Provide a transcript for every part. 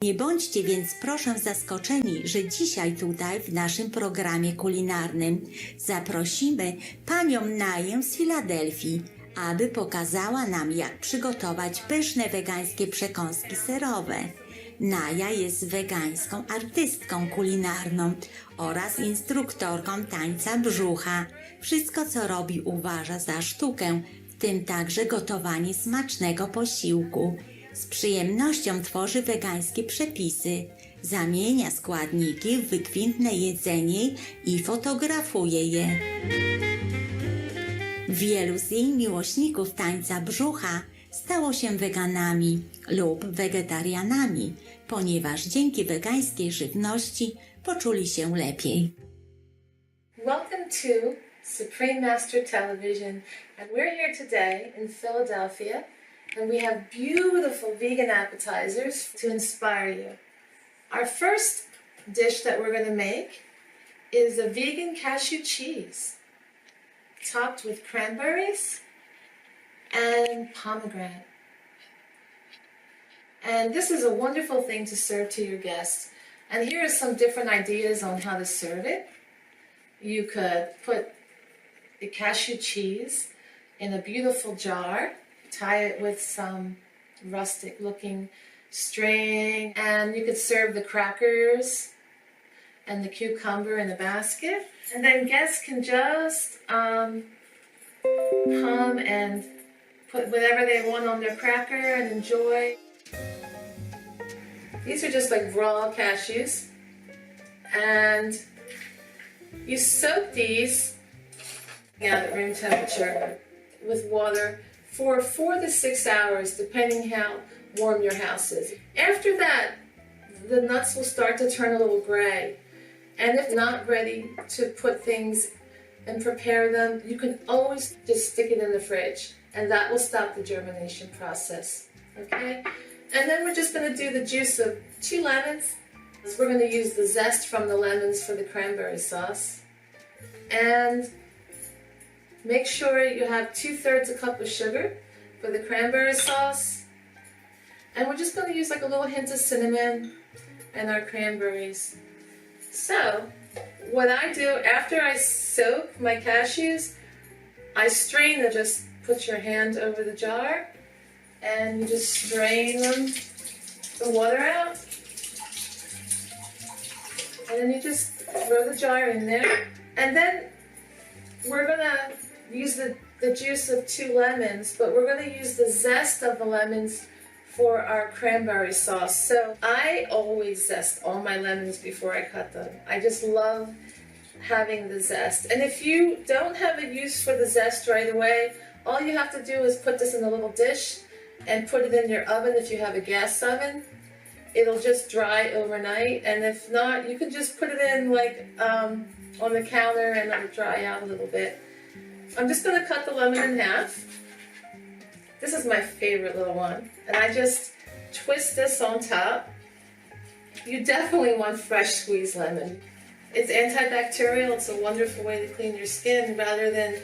Nie bądźcie więc proszę zaskoczeni, że dzisiaj tutaj w naszym programie kulinarnym zaprosimy panią Naję z Filadelfii, aby pokazała nam, jak przygotować pyszne wegańskie przekąski serowe. Naja jest wegańską artystką kulinarną oraz instruktorką tańca brzucha. Wszystko, co robi, uważa za sztukę, w tym także gotowanie smacznego posiłku. Z przyjemnością tworzy wegańskie przepisy, zamienia składniki w wykwintne jedzenie i fotografuje je. Wielu z jej miłośników tańca brzucha stało się weganami lub wegetarianami, ponieważ dzięki wegańskiej żywności poczuli się lepiej. Welcome to Supreme Master Television, and we're here today in Philadelphia, and we have beautiful vegan appetizers to inspire you. Our first dish that we're going to make is a vegan cashew cheese, topped with cranberries and pomegranate. And this is a wonderful thing to serve to your guests. And here are some different ideas on how to serve it. You could put the cashew cheese in a beautiful jar, tie it with some rustic looking string, and you could serve the crackers and the cucumber in a basket. And then guests can just come and put whatever they want on their cracker and enjoy. These are just like raw cashews, and you soak these at room temperature with water for 4 to 6 hours, depending how warm your house is. After that, the nuts will start to turn a little gray. And if not ready to put things and prepare them, you can always just stick it in the fridge, and that will stop the germination process. Okay? And then we're just going to do the juice of 2 lemons. We're going to use the zest from the lemons for the cranberry sauce. And make sure you have 2/3 a cup of sugar for the cranberry sauce. And we're just going to use like a little hint of cinnamon and our cranberries. So, what I do after I soak my cashews, I strain them. Just put your hand over the jar and you just strain them, the water out. And then you just throw the jar in there. And then we're going to use the juice of 2 lemons, but we're going to use the zest of the lemons for our cranberry sauce. So I always zest all my lemons before I cut them. I just love having the zest. And if you don't have a use for the zest right away, all you have to do is put this in a little dish and put it in your oven if you have a gas oven. It'll just dry overnight, and if not, you can just put it in like on the counter and let it dry out a little bit. I'm just going to cut the lemon in half. This is my favorite little one. And I just twist this on top. You definitely want fresh squeezed lemon. It's antibacterial. It's a wonderful way to clean your skin rather than,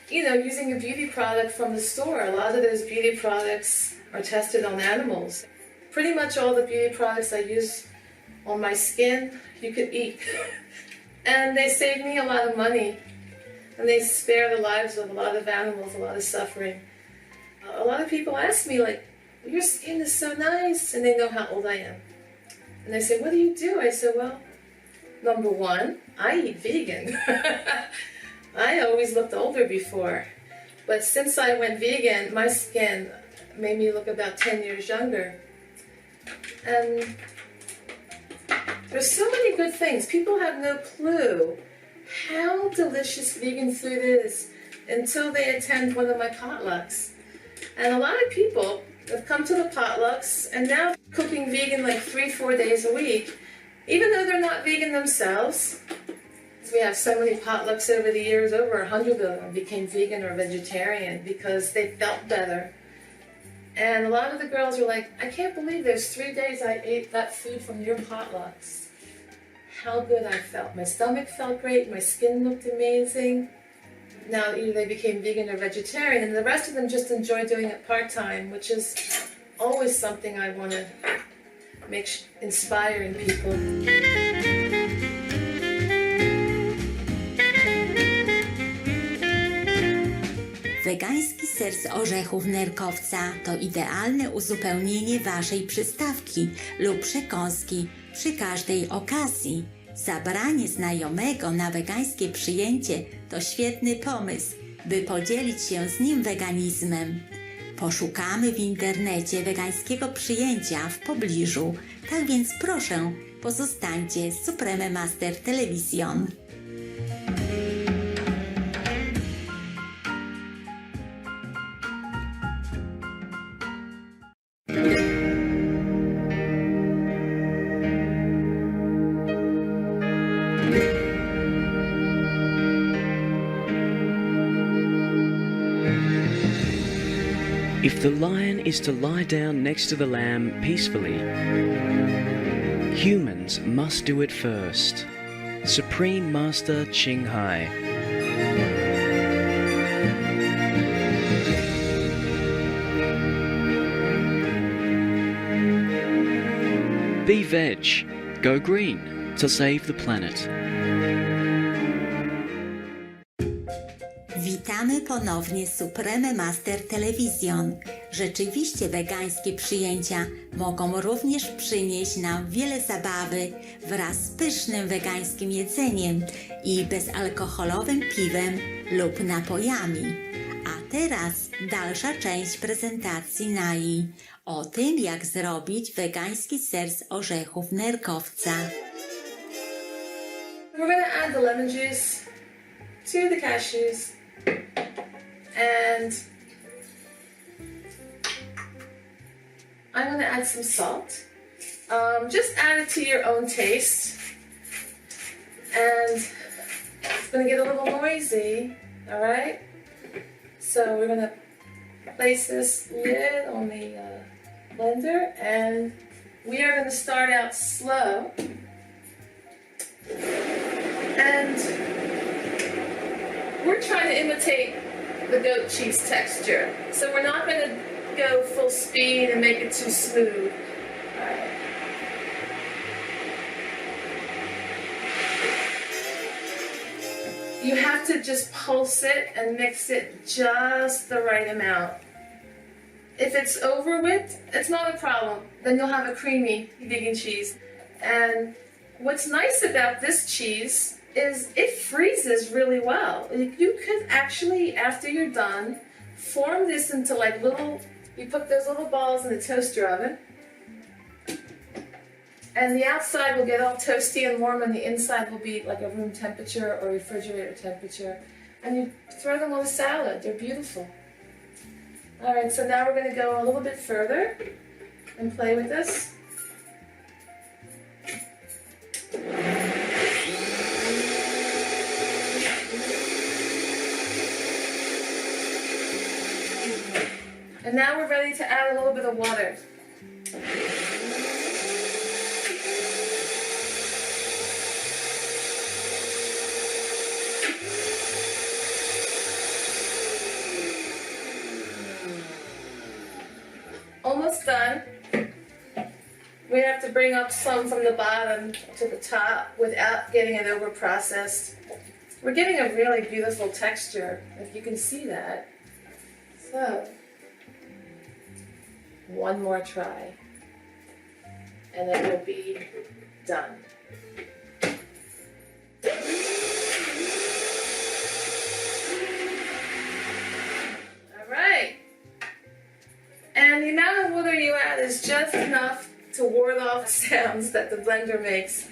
using a beauty product from the store. A lot of those beauty products are tested on animals. Pretty much all the beauty products I use on my skin, you could eat. And they save me a lot of money. And they spare the lives of a lot of animals, a lot of suffering. A lot of people ask me, like, your skin is so nice, and they know how old I am. And they say, what do you do? I said, well, number one, I eat vegan. I always looked older before. But since I went vegan, my skin made me look about 10 years younger. And there's so many good things. People have no clue how delicious vegan food is until they attend one of my potlucks. And a lot of people have come to the potlucks and now cooking vegan like 3-4 days a week, even though they're not vegan themselves. We have so many potlucks over the years, over 100 of them became vegan or vegetarian because they felt better. And a lot of the girls are like, I can't believe there's 3 days I ate that food from your potlucks. How good I felt. My stomach felt great, my skin looked amazing. Now either they became vegan or vegetarian, and the rest of them just enjoy doing it part-time, which is always something I want to inspiring people. Wegański ser z orzechów nerkowca to idealne uzupełnienie Waszej przystawki lub przekąski przy każdej okazji. Zabranie znajomego na wegańskie przyjęcie to świetny pomysł, by podzielić się z nim weganizmem. Poszukamy w internecie wegańskiego przyjęcia w pobliżu, tak więc proszę, pozostańcie z Supreme Master Television. If the lion is to lie down next to the lamb peacefully, humans must do it first. Supreme Master Ching Hai. Be veg, go green to save the planet. Witamy ponownie Supreme Master Television. Rzeczywiście wegańskie przyjęcia mogą również przynieść nam wiele zabawy wraz z pysznym wegańskim jedzeniem i bezalkoholowym piwem lub napojami. A teraz dalsza część prezentacji Nai o tym, jak zrobić wegański ser z orzechów nerkowca. We're going to add the lemon juice to the cashews. And I'm going to add some salt. Just add it to your own taste. And it's going to get a little noisy, all right? So we're going to place this lid on the blender, and we are going to start out slow. And we're trying to imitate the goat cheese texture. So we're not going to go full speed and make it too smooth. All right. You have to just pulse it and mix it just the right amount. If it's over with, it's not a problem. Then you'll have a creamy vegan cheese. And what's nice about this cheese is it freezes really well. You could actually, after you're done, form this into like you put those little balls in the toaster oven, and the outside will get all toasty and warm, and the inside will be like a room temperature or refrigerator temperature. And you throw them on a salad. They're beautiful. All right, so now we're going to go a little bit further and play with this. And now we're ready to add a little bit of water. Almost done. We have to bring up some from the bottom to the top without getting it over processed. We're getting a really beautiful texture, if you can see that. So, one more try, and then we'll be done. All right. And the amount of water you add is just enough to ward off sounds that the blender makes.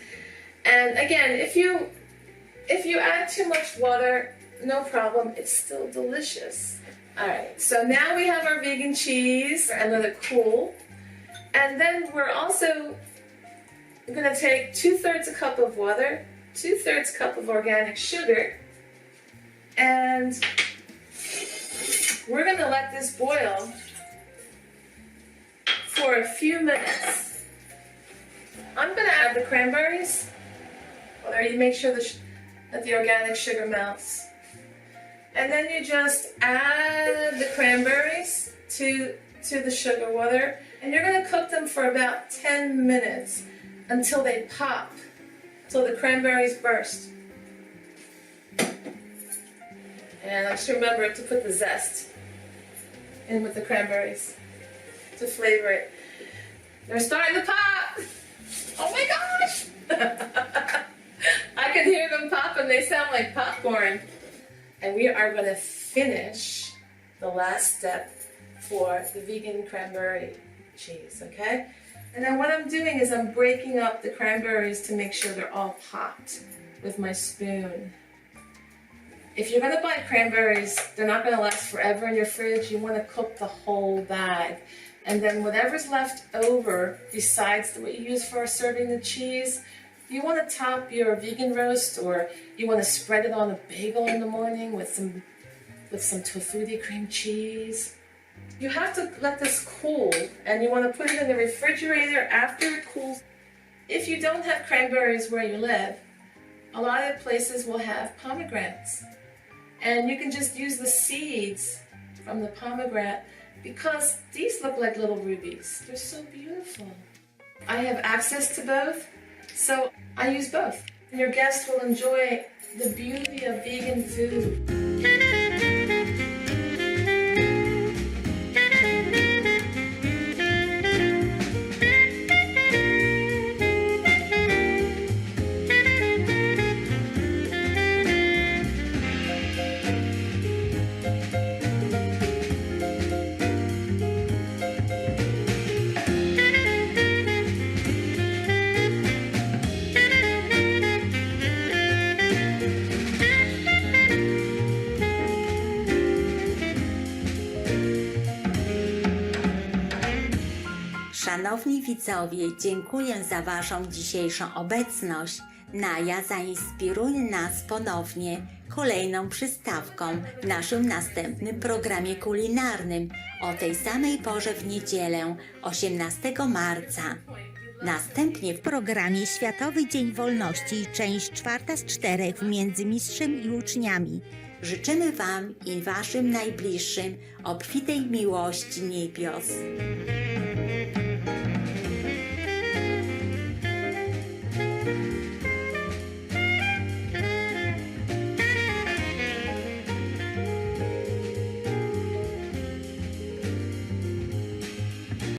And again, if you add too much water, no problem, it's still delicious. All right, so now we have our vegan cheese and let it cool. And then we're also going to take 2/3 a cup of water, 2/3 cup of organic sugar, and we're going to let this boil for a few minutes. I'm going to add the cranberries, or you make sure that the organic sugar melts. And then you just add the cranberries to the sugar water, And you're going to cook them for about 10 minutes until they pop, until the cranberries burst. And just remember to put the zest in with the cranberries to flavor it. They're starting to pop! Oh my gosh! I can hear them pop and they sound like popcorn. And we are going to finish the last step for the vegan cranberry cheese, okay? And then what I'm doing is I'm breaking up the cranberries to make sure they're all popped with my spoon. If you're going to buy cranberries, they're not going to last forever in your fridge. You want to cook the whole bag. And then whatever's left over, besides what you use for serving the cheese, you want to top your vegan roast, or you want to spread it on a bagel in the morning with some tofutti cream cheese. You have to let this cool, and you want to put it in the refrigerator after it cools. If you don't have cranberries where you live, a lot of places will have pomegranates. And you can just use the seeds from the pomegranate, because these look like little rubies. They're so beautiful. I have access to both, so I use both. And your guests will enjoy the beauty of vegan food. Szanowni widzowie, dziękuję za Waszą dzisiejszą obecność. Naja zainspiruje nas ponownie kolejną przystawką w naszym następnym programie kulinarnym o tej samej porze w niedzielę 18 marca. Następnie w programie Światowy Dzień Wolności, część 4 z 4 między mistrzem i uczniami. Życzymy Wam i Waszym najbliższym obfitej miłości niebios.